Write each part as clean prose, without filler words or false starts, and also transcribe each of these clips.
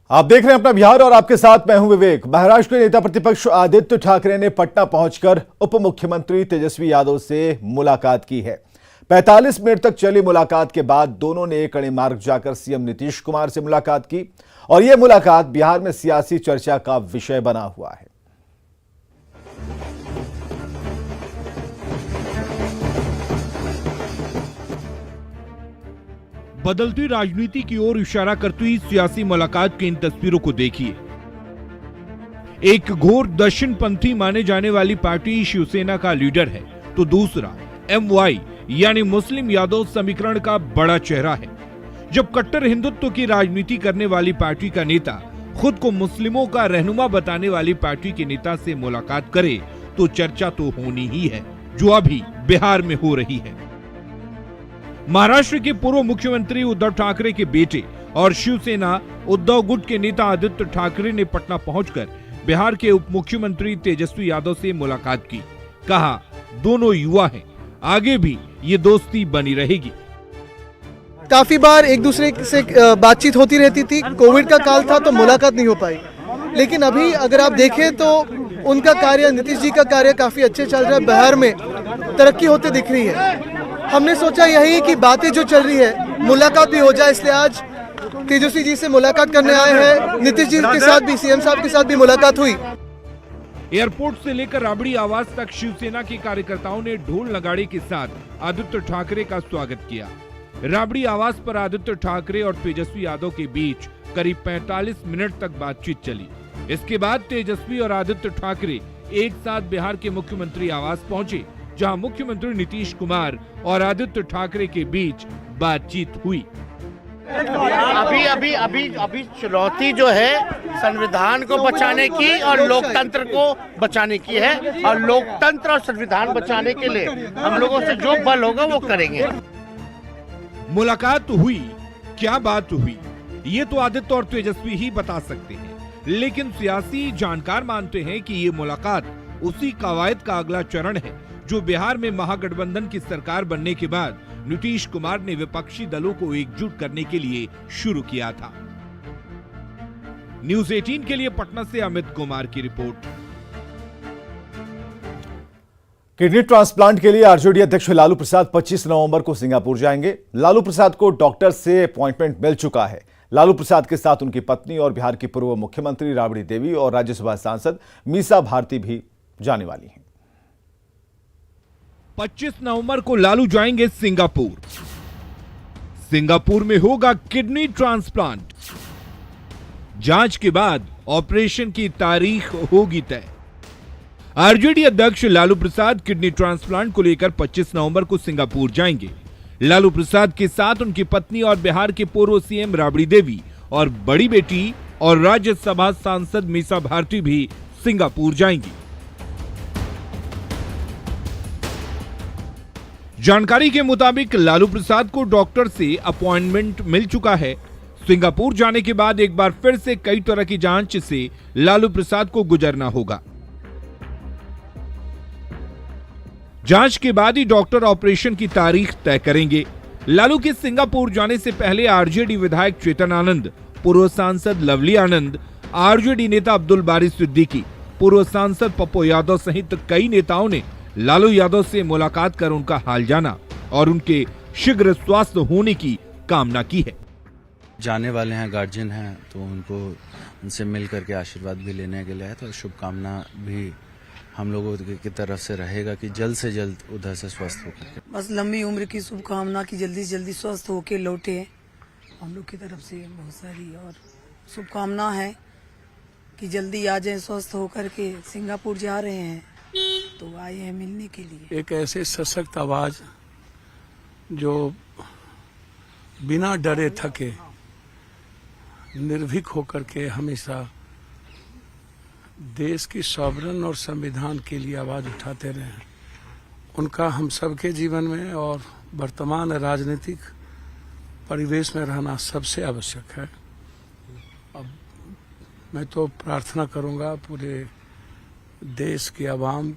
आप देख रहे हैं अपना बिहार और आपके साथ मैं हूं विवेक। महाराष्ट्र के नेता प्रतिपक्ष आदित्य ठाकरे ने पटना पहुंचकर उप मुख्यमंत्री तेजस्वी यादव से मुलाकात की है। 45 मिनट तक चली मुलाकात के बाद दोनों ने कड़े मार्ग जाकर सीएम नीतीश कुमार से मुलाकात की और यह मुलाकात बिहार में सियासी चर्चा का विषय बना हुआ है। बदलती राजनीति की ओर इशारा करती हुई सियासी मुलाकात की इन तस्वीरों को देखिए। एक घोर दक्षिणपंथी माने जाने वाली पार्टी शिवसेना का लीडर है तो दूसरा MY यानी मुस्लिम यादव समीकरण का बड़ा चेहरा है। जब कट्टर हिंदुत्व की राजनीति करने वाली पार्टी का नेता खुद को मुस्लिमों का रहनुमा बताने वाली पार्टी के नेता से मुलाकात करे तो चर्चा तो होनी ही है, जो अभी बिहार में हो रही है। महाराष्ट्र के पूर्व मुख्यमंत्री उद्धव ठाकरे के बेटे और शिवसेना उद्धव गुट के नेता आदित्य ठाकरे ने पटना पहुंचकर बिहार के उप मुख्यमंत्री तेजस्वी यादव से मुलाकात की। कहा, दोनों युवा हैं, आगे भी ये दोस्ती बनी रहेगी। काफी बार एक दूसरे से बातचीत होती रहती थी। कोविड का काल था तो मुलाकात नहीं हो पाई, लेकिन अभी अगर आप देखें तो उनका कार्य, नीतीश जी का कार्य काफी अच्छे चल रहा है। बिहार में तरक्की होते दिख रही है। हमने सोचा यही कि बातें जो चल रही है मुलाकात भी हो जाए, इसलिए आज तेजस्वी जी से मुलाकात करने आए हैं। नीतीश जी के साथ भी, सीएम साहब के साथ भी मुलाकात हुई। एयरपोर्ट से लेकर राबड़ी आवास तक शिवसेना के कार्यकर्ताओं ने ढोल नगाड़े के साथ आदित्य ठाकरे का स्वागत किया। राबड़ी आवास पर आदित्य ठाकरे और तेजस्वी यादव के बीच करीब 45 मिनट तक बातचीत चली। इसके बाद तेजस्वी और आदित्य ठाकरे एक साथ बिहार के मुख्यमंत्री आवास पहुंचे, जहां मुख्यमंत्री नीतीश कुमार और आदित्य ठाकरे के बीच बातचीत हुई। अभी चुनौती जो है संविधान को बचाने की और लोकतंत्र को बचाने की है, और लोकतंत्र और संविधान बचाने के लिए हम लोगों से जो बल होगा वो करेंगे। मुलाकात हुई, क्या बात हुई, ये तो आदित्य और तेजस्वी ही बता सकते हैं, लेकिन सियासी जानकार मानते हैं कि ये मुलाकात उसी कवायद का अगला चरण है जो बिहार में महागठबंधन की सरकार बनने के बाद नीतीश कुमार ने विपक्षी दलों को एकजुट करने के लिए शुरू किया था। न्यूज़ 18 के लिए पटना से अमित कुमार की रिपोर्ट। किडनी ट्रांसप्लांट के लिए आरजेडी अध्यक्ष लालू प्रसाद 25 नवंबर को सिंगापुर जाएंगे। लालू प्रसाद को डॉक्टर से अपॉइंटमेंट मिल चुका है। लालू प्रसाद के साथ उनकी पत्नी और बिहार की पूर्व मुख्यमंत्री राबड़ी देवी और राज्यसभा सांसद मीसा भारती भी जाने वाली हैं। 25 नवंबर को लालू जाएंगे सिंगापुर। सिंगापुर में होगा किडनी ट्रांसप्लांट। जांच के बाद ऑपरेशन की तारीख होगी तय। आरजेडी अध्यक्ष लालू प्रसाद किडनी ट्रांसप्लांट को लेकर 25 नवंबर को सिंगापुर जाएंगे। लालू प्रसाद के साथ उनकी पत्नी और बिहार के पूर्व सीएम राबड़ी देवी और बड़ी बेटी और राज्यसभा सांसद मीसा भारती भी सिंगापुर जाएंगी। जानकारी के मुताबिक लालू प्रसाद को डॉक्टर से अपॉइंटमेंट मिल चुका है। सिंगापुर जाने के बाद एक बार फिर से कई तरह की जांच से लालू प्रसाद को गुजरना होगा। जांच के बाद ही डॉक्टर ऑपरेशन की तारीख तय करेंगे। लालू के सिंगापुर जाने से पहले आरजेडी विधायक चेतन आनंद, पूर्व सांसद लवली आनंद, आरजेडी नेता अब्दुल बारी सिद्दीकी, पूर्व सांसद पप्पू यादव सहित कई नेताओं ने लालू यादव से मुलाकात कर उनका हाल जाना और उनके शीघ्र स्वास्थ्य होने की कामना की है। जाने वाले हैं, गार्जियन हैं, तो उनसे मिल करके आशीर्वाद भी लेने के लिए है। तो शुभकामना भी हम लोगों की तरफ से रहेगा कि जल्द से जल्द उधर से स्वस्थ होकर, बस लंबी उम्र की शुभकामना कि जल्दी से जल्दी स्वस्थ होके लौटे। हम लोग की तरफ से बहुत सारी और शुभकामना है कि जल्दी आ जाए स्वस्थ होकर के। सिंगापुर जा रहे हैं तो आए हैं मिलने के लिए। एक ऐसे सशक्त आवाज जो बिना डरे थके निर्भीक होकर के हमेशा देश की सॉवरन और संविधान के लिए आवाज उठाते रहे, उनका हम सबके जीवन में और वर्तमान राजनीतिक परिवेश में रहना सबसे आवश्यक है। अब मैं तो प्रार्थना करूंगा पूरे देश की आवाम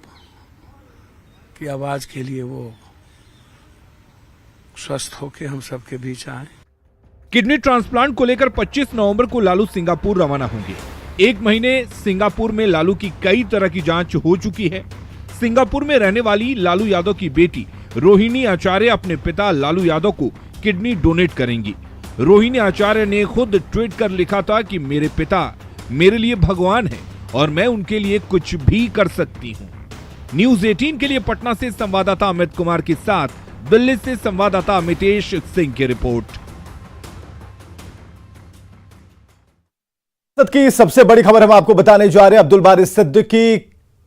की आवाज के लिए वो स्वस्थ होकर हम सबके बीच आए। किडनी ट्रांसप्लांट को लेकर 25 नवंबर को लालू सिंगापुर रवाना होंगे। एक महीने सिंगापुर में लालू की कई तरह की जांच हो चुकी है। सिंगापुर में रहने वाली लालू यादव की बेटी रोहिणी आचार्य अपने पिता लालू यादव को किडनी डोनेट करेंगी। रोहिणी आचार्य ने खुद ट्वीट कर लिखा था कि मेरे पिता मेरे लिए भगवान है और मैं उनके लिए कुछ भी कर सकती हूँ। न्यूज 18 के लिए पटना से संवाददाता अमित कुमार के साथ दिल्ली से संवाददाता अमितेश सिंह की रिपोर्ट। की सबसे बड़ी खबर हम आपको बताने जा रहे हैं। अब्दुल बारी सिद्दीकी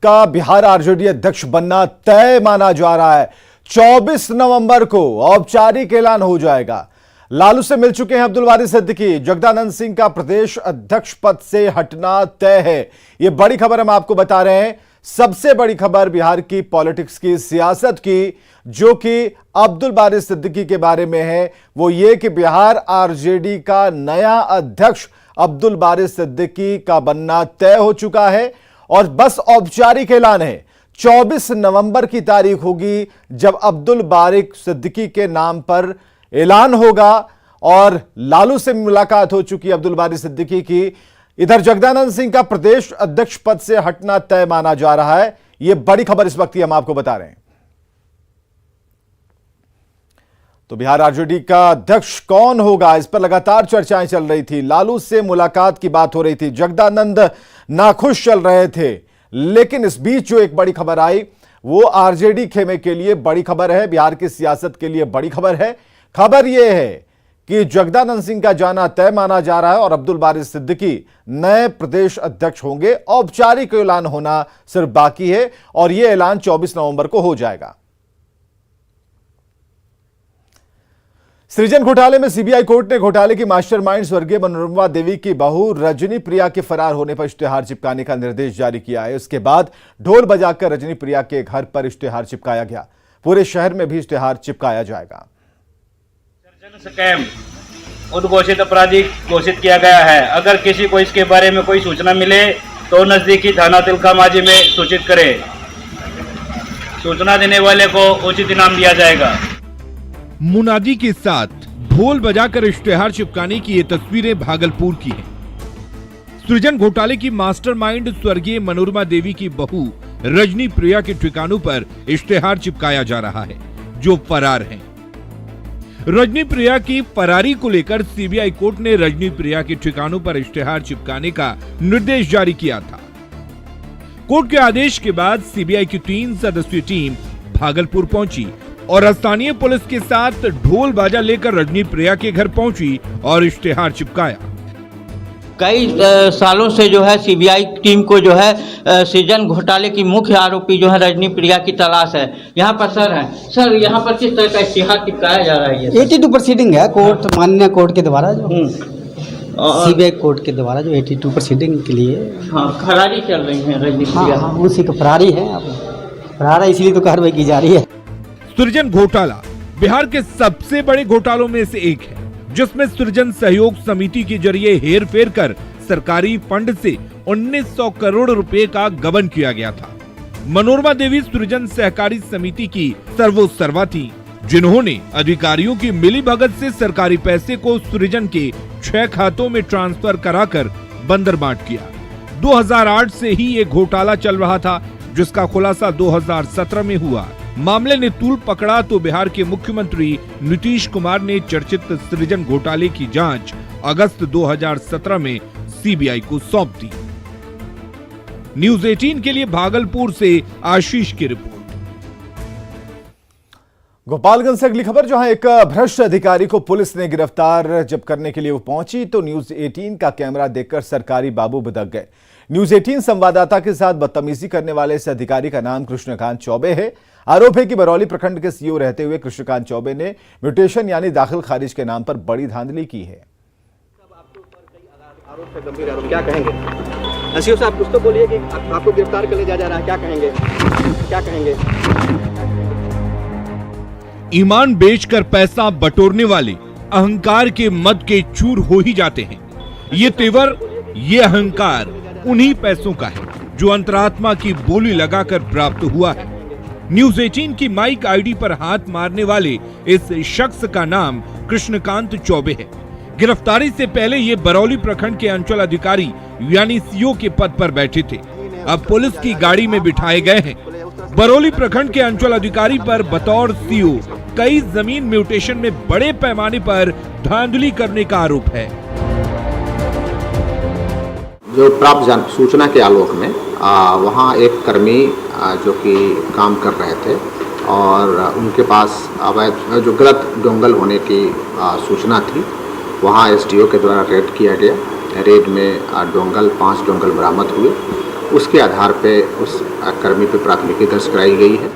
का बिहार आरजेडी अध्यक्ष बनना तय माना जा रहा है। 24 नवंबर को औपचारिक ऐलान हो जाएगा। लालू से मिल चुके हैं अब्दुल बारी सिद्दीकी। जगदानंद सिंह का प्रदेश अध्यक्ष पद से हटना तय है। यह बड़ी खबर हम आपको बता रहे हैं। सबसे बड़ी खबर बिहार की पॉलिटिक्स की, सियासत की, जो कि अब्दुल बारी सिद्दीकी के बारे में है, वो ये कि बिहार आरजेडी का नया अध्यक्ष अब्दुल बारी सिद्दीकी का बनना तय हो चुका है और बस औपचारिक ऐलान है। 24 नवंबर की तारीख होगी जब अब्दुल बारी सिद्दीकी के नाम पर ऐलान होगा और लालू से मुलाकात हो चुकी अब्दुल बारी सिद्दीकी की। इधर जगदानंद सिंह का प्रदेश अध्यक्ष पद से हटना तय माना जा रहा है। यह बड़ी खबर इस वक्त हम आपको बता रहे हैं। तो बिहार आरजेडी का अध्यक्ष कौन होगा, इस पर लगातार चर्चाएं चल रही थी। लालू से मुलाकात की बात हो रही थी, जगदानंद नाखुश चल रहे थे, लेकिन इस बीच जो एक बड़ी खबर आई वो आरजेडी खेमे के लिए बड़ी खबर है, बिहार की सियासत के लिए बड़ी खबर है। खबर यह है कि जगदानंद सिंह का जाना तय माना जा रहा है और अब्दुल बारी सिद्दीकी नए प्रदेश अध्यक्ष होंगे। औपचारिक ऐलान होना सिर्फ बाकी है और यह ऐलान 24 नवंबर को हो जाएगा। सृजन घोटाले में सीबीआई कोर्ट ने घोटाले की मास्टरमाइंड स्वर्गीय मनोरमा देवी की बहू रजनी प्रिया के फरार होने पर इश्तेहार चिपकाने का निर्देश जारी किया है। उसके बाद ढोल बजाकर रजनी प्रिया के घर पर इश्तेहार चिपकाया गया। पूरे शहर में भी इश्तेहार चिपकाया जाएगा। स्कैम उद्घोषित अपराधी घोषित किया गया है। अगर किसी को इसके बारे में कोई सूचना मिले तो नजदीकी थाना तिलका मांझी में सूचित करें। सूचना देने वाले को उचित इनाम दिया जाएगा। मुनादी के साथ ढोल बजाकर इश्तेहार चिपकाने की ये तस्वीरें भागलपुर की हैं। सृजन घोटाले की मास्टरमाइंड स्वर्गीय मनोरमा देवी की बहू रजनी प्रिया के ठिकानों पर इश्तेहार चिपकाया जा रहा है, जो फरार हैं। रजनी प्रिया की फरारी को लेकर सीबीआई कोर्ट ने रजनी प्रिया के ठिकानों पर इश्तेहार चिपकाने का निर्देश जारी किया था। कोर्ट के आदेश के बाद सीबीआई की 3 सदस्यीय टीम भागलपुर पहुंची और स्थानीय पुलिस के साथ ढोल बाजा लेकर रजनी प्रिया के घर पहुंची और इश्तेहार चिपकाया। कई सालों से जो है सीबीआई टीम को जो है सृजन घोटाले की मुख्य आरोपी जो है रजनी प्रिया की तलाश है। यहाँ पर सर यहाँ पर किस तरह का इश्तेहार चिपकाया जा रहा है? 82 प्रोसीडिंग है कोर्ट, माननीय कोर्ट के द्वारा जो सीबीआई कोर्ट के द्वारा जो 82 प्रोसीडिंग के लिए फरारी चल रही है रजनी प्रिया। हाँ, उसी को फरारी है, फरार है, इसलिए तो कार्रवाई की जा रही है। सृजन घोटाला बिहार के सबसे बड़े घोटालों में से एक है, जिसमें सृजन सहयोग समिति के जरिए हेर फेर कर सरकारी फंड से 1900 करोड़ रुपए का गबन किया गया था। मनोरमा देवी सृजन सहकारी समिति की सर्वोत्तरवा थी, जिन्होंने अधिकारियों की मिलीभगत से सरकारी पैसे को सृजन के 6 खातों में ट्रांसफर कराकर बंदरबांट किया। 2008 से ही ये घोटाला चल रहा था, जिसका खुलासा 2017 में हुआ। मामले ने तूल पकड़ा तो बिहार के मुख्यमंत्री नीतीश कुमार ने चर्चित सृजन घोटाले की जांच अगस्त 2017 में सीबीआई को सौंप दी। न्यूज 18 के लिए भागलपुर से आशीष की रिपोर्ट। गोपालगंज से अगली खबर, जहां एक भ्रष्ट अधिकारी को पुलिस ने गिरफ्तार जब करने के लिए वो पहुंची तो न्यूज 18 का कैमरा देखकर सरकारी बाबू बिदक गए। न्यूज 18 संवाददाता के साथ बदतमीजी करने वाले इस अधिकारी का नाम कृष्णकांत चौबे है। आरोप है कि बरौली प्रखंड के सीईओ रहते हुए कृष्णकांत चौबे ने म्यूटेशन यानी दाखिल खारिज के नाम पर बड़ी धांधली की है। क्या कहेंगे? सीईओ साहब कुछ तो बोलिए कि आपको गिरफ्तार कर ले जा रहा है, क्या कहेंगे? क्या कहेंगे? ईमान बेचकर पैसा बटोरने वाले अहंकार के मद के चूर हो ही जाते हैं। ये तेवर, ये अहंकार उन्हीं पैसों का है जो अंतरात्मा की बोली लगाकर प्राप्त हुआ है। न्यूज 18 की माइक आईडी पर हाथ मारने वाले इस शख्स का नाम कृष्णकांत चौबे है। गिरफ्तारी से पहले ये बरौली प्रखंड के अंचल अधिकारी यानी सीओ के पद पर बैठे थे, अब पुलिस की गाड़ी में बिठाए गए हैं। बरौली प्रखंड के अंचल अधिकारी पर बतौर सीओ कई जमीन म्यूटेशन में बड़े पैमाने पर धांधली करने का आरोप है। जो प्राप्त सूचना के आलोक में वहाँ एक कर्मी जो कि काम कर रहे थे और उनके पास अवैध जो गलत डोंगल होने की सूचना थी, वहाँ एसडीओ के द्वारा रेड किया गया। रेड में 5 डोंगल बरामद हुए। उसके आधार पे उस कर्मी पे प्राथमिकी दर्ज कराई गई है।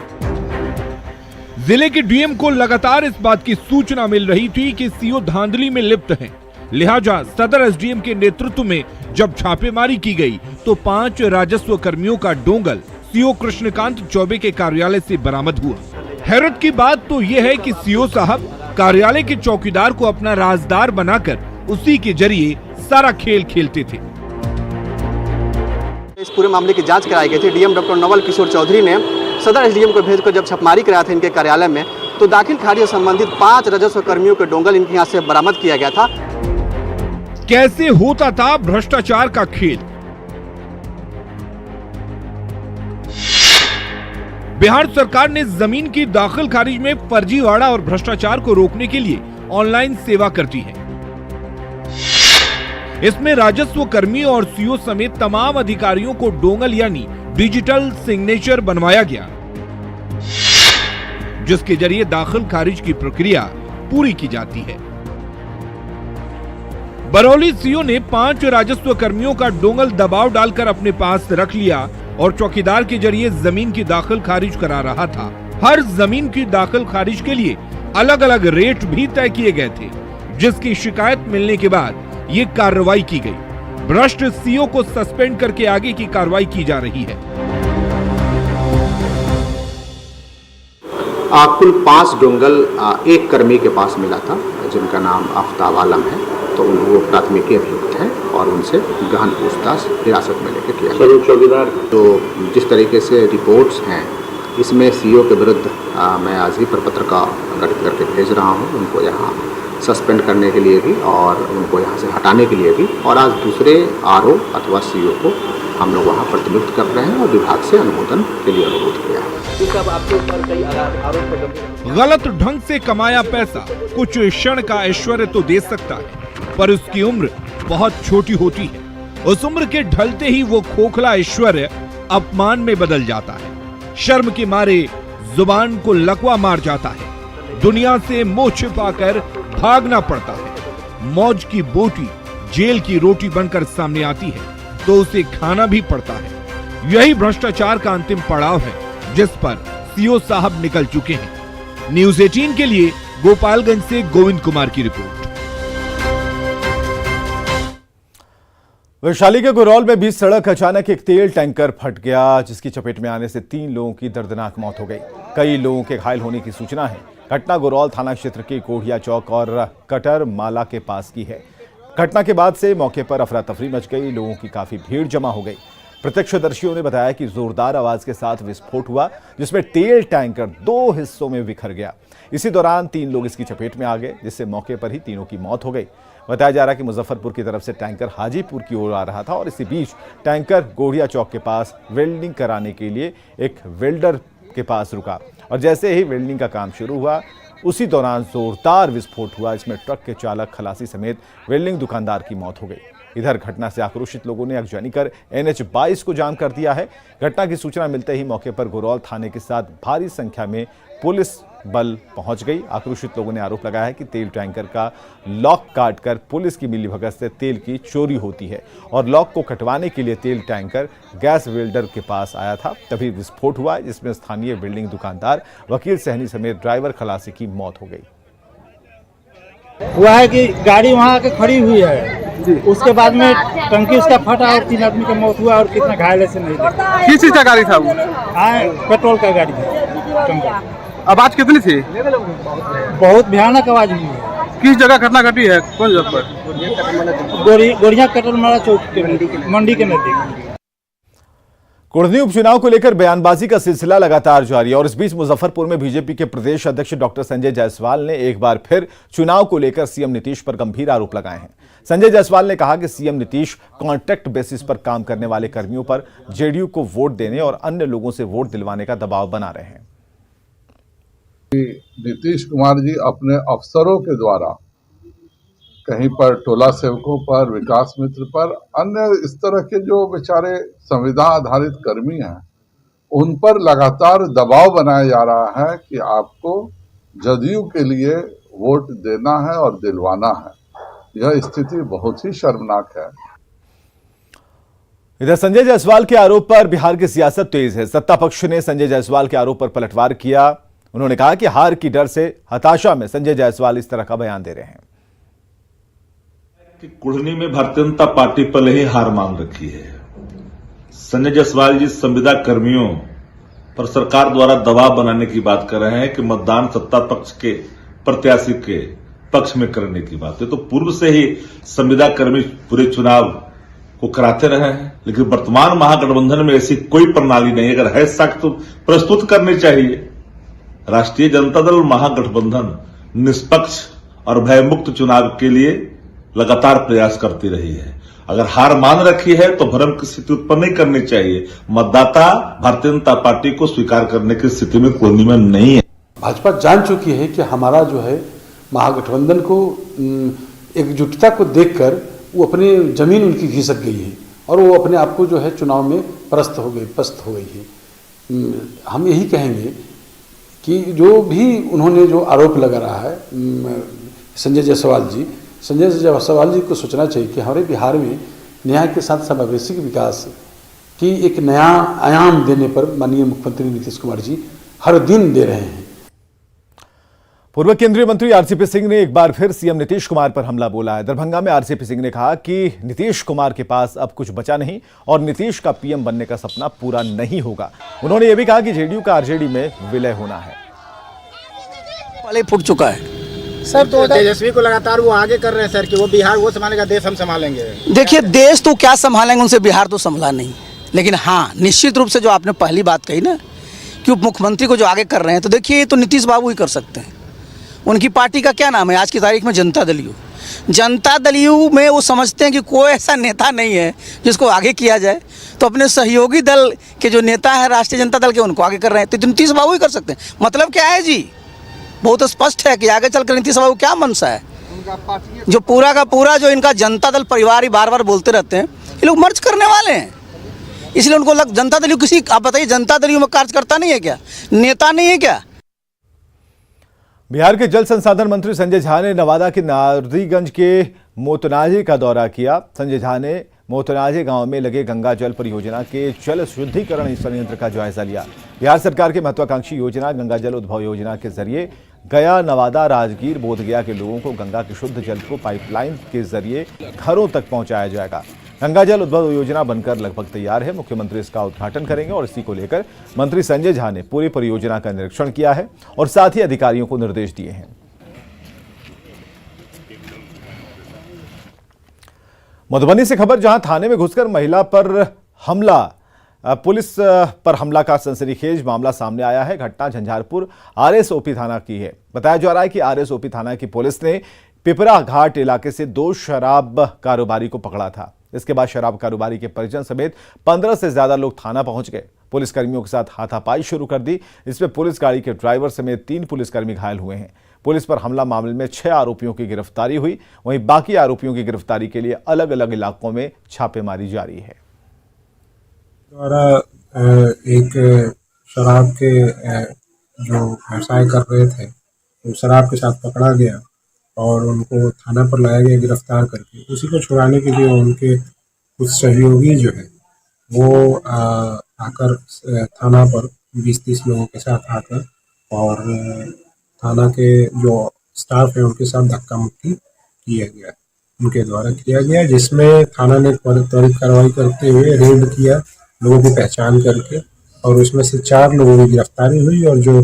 जिले के डीएम को लगातार इस बात की सूचना मिल रही थी कि सीओ धांधली में लिप्त हैं, लिहाजा सदर एसडीएम के नेतृत्व में जब छापेमारी की गई तो 5 राजस्व कर्मियों का डोंगल सीओ कृष्णकांत चौबे के कार्यालय से बरामद हुआ। हैरत की बात तो यह है कि सीओ साहब कार्यालय के चौकीदार को अपना राजदार बनाकर उसी के जरिए सारा खेल खेलते थे। इस पूरे मामले की जांच कराई गई थी। डीएम डॉक्टर नवल किशोर चौधरी ने सदर एसडीएम को भेजकर जब छापेमारी कराया था इनके कार्यालय में, तो दाखिल खारिज से संबंधित 5 राजस्व कर्मियों के डोंगल इनके यहाँ से बरामद किया गया था। कैसे होता था भ्रष्टाचार का खेल। बिहार सरकार ने जमीन की दाखिल खारिज में फर्जीवाड़ा और भ्रष्टाचार को रोकने के लिए ऑनलाइन सेवा करती है। इसमें राजस्व कर्मी और सीओ समेत तमाम अधिकारियों को डोंगल यानी डिजिटल सिग्नेचर बनवाया गया, जिसके जरिए दाखिल खारिज की प्रक्रिया पूरी की जाती है। बरौली सीओ ने 5 राजस्व कर्मियों का डोंगल दबाव डालकर अपने पास रख लिया और चौकीदार के जरिए जमीन की दाखिल खारिज करा रहा था। हर जमीन की दाखिल खारिज के लिए अलग अलग रेट भी तय किए गए थे, जिसकी शिकायत मिलने के बाद ये कार्रवाई की गई। भ्रष्ट सीओ को सस्पेंड करके आगे की कार्रवाई की जा रही है। कुल 5 डोंगल एक कर्मी के पास मिला था, जिनका नाम आफ्ताब आलम है, तो वो प्राथमिकी अभियुक्त है और उनसे गहन पूछताछ हिरासत में लेकर किया गया। चौकीदार तो जिस तरीके से रिपोर्ट्स हैं, इसमें सीओ के विरुद्ध मैं आज ही प्रपत्र का गठित करके भेज रहा हूँ, उनको यहाँ सस्पेंड करने के लिए भी और उनको यहाँ से हटाने के लिए भी, और आज दूसरे आरओ अथवा सीओ को हम लोग वहाँ प्रतिनियुक्त कर रहे हैं और विभाग से अनुमोदन के लिए अनुरोध किया है। गलत ढंग से कमाया पैसा कुछ क्षण का ऐश्वर्य तो दे सकता है, पर उसकी उम्र बहुत छोटी होती है। उस उम्र के ढलते ही वो खोखला ऐश्वर्य अपमान में बदल जाता है। शर्म के मारे जुबान को लकवा मार जाता है। दुनिया से मोह छिपाकर भागना पड़ता है। मौज की बोटी जेल की रोटी बनकर सामने आती है तो उसे खाना भी पड़ता है। यही भ्रष्टाचार का अंतिम पड़ाव है, जिस पर सीओ साहब निकल चुके हैं। न्यूज़ 18 के लिए गोपालगंज से गोविंद कुमार की रिपोर्ट। वैशाली के गुरौल में बीच सड़क अचानक एक तेल टैंकर फट गया, जिसकी चपेट में आने से 3 लोगों की दर्दनाक मौत हो गई। कई लोगों के घायल होने की सूचना है। घटना गुरौल थाना क्षेत्र के कोढ़िया चौक और कटर माला के पास की है। घटना के बाद से मौके पर अफरा तफरी मच गई, लोगों की काफी भीड़ जमा हो गई। प्रत्यक्षदर्शियों ने बताया कि जोरदार आवाज के साथ विस्फोट हुआ, जिसमें तेल टैंकर 2 हिस्सों में बिखर गया। इसी दौरान 3 लोग इसकी चपेट में आ गए, जिससे मौके पर ही तीनों की मौत हो गई। बताया जा रहा है कि मुजफ्फरपुर की तरफ से टैंकर हाजीपुर की ओर आ रहा था और इसी बीच टैंकर गोढ़िया चौक के पास वेल्डिंग कराने के लिए एक वेल्डर के पास रुका और जैसे ही वेल्डिंग का काम शुरू हुआ, उसी दौरान जोरदार विस्फोट हुआ। इसमें ट्रक के चालक, खलासी समेत वेल्डिंग दुकानदार की मौत हो गई। इधर घटना से आक्रोशित लोगों ने अगजनी कर NH 22 को जाम कर दिया है। घटना की सूचना मिलते ही मौके पर गुरौल थाने के साथ भारी संख्या में पुलिस बल पहुंच गई। आक्रोशित लोगों ने आरोप लगाया है कि तेल टैंकर का लॉक काटकर पुलिस की मिलीभगत से तेल की चोरी होती है और लॉक को कटवाने के लिए तेल टैंकर गैस वेल्डर के पास आया था, तभी विस्फोट हुआ, जिसमें स्थानीय बिल्डिंग दुकानदार, वकील सहनी समेत ड्राइवर खलासी की मौत हो गई। हुआ है कि गाड़ी वहाँ आके खड़ी हुई है, उसके बाद में टंकी उसका फटा और 3 आदमी का मौत हुआ और कितना घायल से नहीं देखा। किस चीज का गाड़ी था वो? पेट्रोल का गाड़ी था। आवाज कितनी थी? बहुत भयानक आवाज हुई है। किस जगह घटना घटी है? कौन जगह पर? गोड़िया कटर माला चौक के मंडी के नजदीक। कुढ़नी उपचुनाव को लेकर बयानबाजी का सिलसिला लगातार जारी है और इस बीच मुजफ्फरपुर में बीजेपी के प्रदेश अध्यक्ष डॉक्टर संजय जायसवाल ने एक बार फिर चुनाव को लेकर सीएम नीतीश पर गंभीर आरोप लगाए हैं। संजय जायसवाल ने कहा कि सीएम नीतीश कॉन्ट्रैक्ट बेसिस पर काम करने वाले कर्मियों पर जेडीयू को वोट देने और अन्य लोगों से वोट दिलवाने का दबाव बना रहे हैं। नीतीश कुमार जी अपने अफसरों के द्वारा कहीं पर टोला सेवकों पर, विकास मित्र पर, अन्य इस तरह के जो बेचारे संविदा आधारित कर्मी हैं उन पर लगातार दबाव बनाया जा रहा है कि आपको जदयू के लिए वोट देना है और दिलवाना है। यह स्थिति बहुत ही शर्मनाक है। इधर संजय जायसवाल के आरोप पर बिहार की सियासत तेज है। सत्ता पक्ष ने संजय जायसवाल के आरोप पर पलटवार किया। उन्होंने कहा कि हार की डर से हताशा में संजय जायसवाल इस तरह का बयान दे रहे हैं कि कुढ़नी में भारतीय जनता पार्टी पहले ही हार मान रखी है। संजय जायसवाल जी संविदा कर्मियों पर सरकार द्वारा दबाव बनाने की बात कर रहे हैं कि मतदान सत्ता पक्ष के प्रत्याशी के पक्ष में करने की बात है। तो पूर्व से ही संविदा कर्मी पूरे चुनाव को कराते रहे हैं, लेकिन वर्तमान महागठबंधन में ऐसी कोई प्रणाली नहीं। अगर है शक तो प्रस्तुत करनी चाहिए। राष्ट्रीय जनता दल महागठबंधन निष्पक्ष और भयमुक्त चुनाव के लिए लगातार प्रयास करती रही है। अगर हार मान रखी है तो भ्रम की स्थिति उत्पन्न नहीं करनी चाहिए। मतदाता भारतीय जनता पार्टी को स्वीकार करने की स्थिति में कुढ़नी में नहीं है। भाजपा जान चुकी है कि हमारा जो है महागठबंधन को एकजुटता को देखकर वो अपनी जमीन उनकी घिसक गई है और वो अपने आप को जो है चुनाव में पस्त हो गई है। हम यही कहेंगे कि जो भी उन्होंने जो आरोप लगा रहा है संजय जायसवाल जी को सोचना चाहिए कि हमारे बिहार में न्याय के साथ समावेशी विकास की एक नया आयाम देने पर माननीय मुख्यमंत्री नीतीश कुमार जी हर दिन दे रहे हैं। पूर्व केंद्रीय मंत्री आरसीपी सिंह ने एक बार फिर सीएम नीतीश कुमार पर हमला बोला है। दरभंगा में आरसीपी सिंह ने कहा कि नीतीश कुमार के पास अब कुछ बचा नहीं और नीतीश का पीएम बनने का सपना पूरा नहीं होगा। उन्होंने यह भी कहा कि जेडीयू का आरजेडी में विलय होना है। पहले फूट चुका है सर। तो तेजस्वी को लगातार वो आगे कर रहे हैं सर कि वो बिहार वो संभालेगा, देश हम संभालेंगे। देखिए देश तो क्या संभालेंगे, उनसे बिहार तो संभला नहीं। लेकिन हाँ, निश्चित रूप से जो आपने पहली बात कही ना कि उप मुख्यमंत्री को जो आगे कर रहे हैं, तो देखिए ये तो नीतीश बाबू ही कर सकते हैं। उनकी पार्टी का क्या नाम है आज की तारीख में? जनता दल में वो समझते हैं कि कोई ऐसा नेता नहीं है जिसको आगे किया जाए, तो अपने सहयोगी दल के जो नेता है राष्ट्रीय जनता दल के उनको आगे कर रहे हैं। तो नीतीश बाबू ही कर सकते हैं। मतलब क्या है जी, बहुत स्पष्ट है कि आगे चलकर नीतीश बाबू क्या मनसा है। जो पूरा का पूरा जो इनका जनता दल परिवार ही बार बार बोलते रहते हैं, ये लोग मर्ज करने वाले हैं। इसलिए उनको जनता दल किसी, आप बताइए जनता दल में कार्यकर्ता नहीं है क्या, नेता नहीं है क्या? बिहार के जल संसाधन मंत्री संजय झा ने नवादा के नारदीगंज के मोतनाजे का दौरा किया। संजय झा ने मोतनाजे गांव में लगे गंगा जल परियोजना के जल शुद्धिकरण संयंत्र का जायजा लिया। बिहार सरकार की महत्वाकांक्षी योजना गंगा जल उद्भव योजना के जरिए गया, नवादा, राजगीर, बोधगया के लोगों को गंगा के शुद्ध जल को पाइपलाइन के जरिए घरों तक पहुंचाया जाएगा। गंगा जल उद्भव योजना बनकर लगभग तैयार है। मुख्यमंत्री इसका उद्घाटन करेंगे और इसी को लेकर मंत्री संजय झा ने पूरी परियोजना का निरीक्षण किया है और साथ ही अधिकारियों को निर्देश दिए हैं। मधुबनी से खबर, जहां थाने में घुसकर महिला पर हमला, पुलिस पर हमला का सनसनीखेज मामला सामने आया है। घटना झंझारपुर आरएसओपी थाना की है। बताया जा रहा है कि आरएसओपी थाना की पुलिस ने पिपरा घाट इलाके से 2 शराब कारोबारी को पकड़ा था। इसके बाद शराब कारोबारी के परिजन समेत 15 से ज्यादा लोग थाना पहुंच गए। पुलिस कर्मियों के साथ हाथापाई शुरू कर दी। इसमें पुलिस गाड़ी के ड्राइवर समेत 3 पुलिसकर्मी घायल हुए हैं। पुलिस पर हमला मामले में 6 आरोपियों की गिरफ्तारी हुई। वहीं बाकी आरोपियों की गिरफ्तारी के लिए अलग अलग इलाकों में छापेमारी जारी है। द्वारा एक शराब के जो व्यवसाय कर रहे थे तो शराब के साथ पकड़ा गया और उनको थाना पर लाया गया गिरफ्तार करके। उसी को छुड़ाने के लिए उनके कुछ सहयोगी जो है वो आकर थाना पर 20-30 लोगों के साथ आकर और थाना के जो स्टाफ है उनके साथ धक्का मुक्की किया गया, उनके द्वारा किया गया, जिसमें थाना ने त्वरित कार्रवाई करते हुए रेड किया लोगों की पहचान करके और उसमें से 4 लोगों की गिरफ्तारी हुई और जो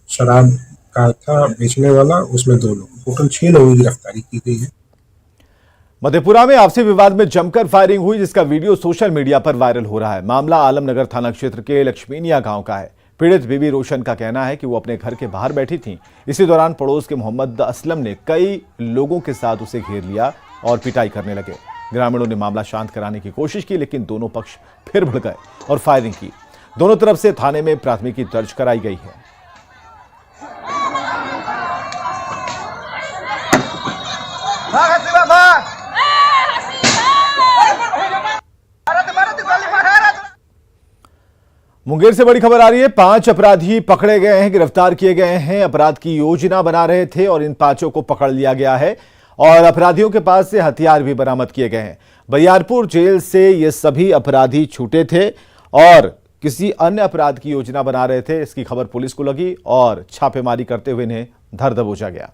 शराब का था बेचने वाला उसमें 2 लोग, टोटल 6 लोगों की गिरफ्तारी की गई है। मधेपुरा में आपसी विवाद में जमकर फायरिंग हुई, जिसका वीडियो सोशल मीडिया पर वायरल हो रहा है। मामला आलमनगर थाना क्षेत्र के लक्ष्मीनिया गांव का है। पीड़ित बीबी रोशन का कहना है कि वो अपने घर के बाहर बैठी थी। इसी दौरान पड़ोस के मोहम्मद असलम ने कई लोगों के साथ उसे घेर लिया और पिटाई करने लगे। ग्रामीणों ने मामला शांत कराने की कोशिश की, लेकिन दोनों पक्ष फिर भड़क गए और फायरिंग की। दोनों तरफ से थाने में प्राथमिकी दर्ज कराई गई है। मुंगेर से बड़ी खबर आ रही है। 5 अपराधी पकड़े गए हैं, गिरफ्तार किए गए हैं। अपराध की योजना बना रहे थे और इन 5 को पकड़ लिया गया है और अपराधियों के पास से हथियार भी बरामद किए गए हैं। बरियारपुर जेल से ये सभी अपराधी छूटे थे और किसी अन्य अपराध की योजना बना रहे थे। इसकी खबर पुलिस को लगी और छापेमारी करते हुए इन्हें धर दबोचा गया।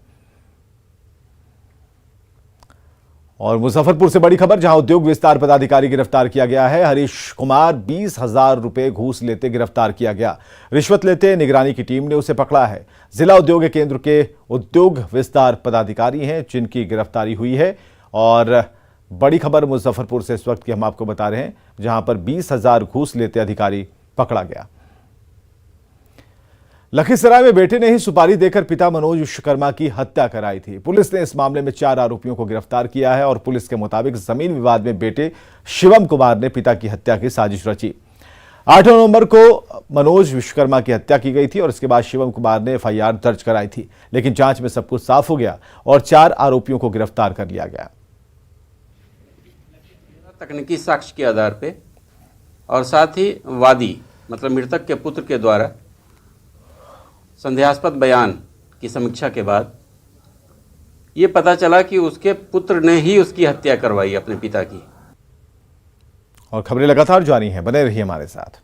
और मुजफ्फरपुर से बड़ी खबर, जहां उद्योग विस्तार पदाधिकारी गिरफ्तार किया गया है। हरीश कुमार 20,000 रुपए घूस लेते गिरफ्तार किया गया। रिश्वत लेते निगरानी की टीम ने उसे पकड़ा है। जिला उद्योग केंद्र के उद्योग विस्तार पदाधिकारी हैं जिनकी गिरफ्तारी हुई है। और बड़ी खबर मुजफ्फरपुर से इस वक्त की हम आपको बता रहे हैं, जहां पर 20,000 घूस लेते अधिकारी पकड़ा गया। लखीसराय में बेटे ने ही सुपारी देकर पिता मनोज विश्वकर्मा की हत्या कराई थी। पुलिस ने इस मामले में 4 आरोपियों को गिरफ्तार किया है और पुलिस के मुताबिक जमीन विवाद में बेटे शिवम कुमार ने पिता की हत्या की साजिश रची। 8 नवंबर को मनोज विश्वकर्मा की हत्या की गई थी और इसके बाद शिवम कुमार ने FIR दर्ज कराई थी, लेकिन जांच में सब कुछ साफ हो गया और 4 आरोपियों को गिरफ्तार कर लिया गया। तकनीकी साक्ष्य के आधार पे और साथ ही वादी मतलब मृतक के पुत्र के द्वारा संदेहास्पद बयान की समीक्षा के बाद ये पता चला कि उसके पुत्र ने ही उसकी हत्या करवाई अपने पिता की। और खबरें लगातार जारी हैं, बने रहिए हमारे साथ।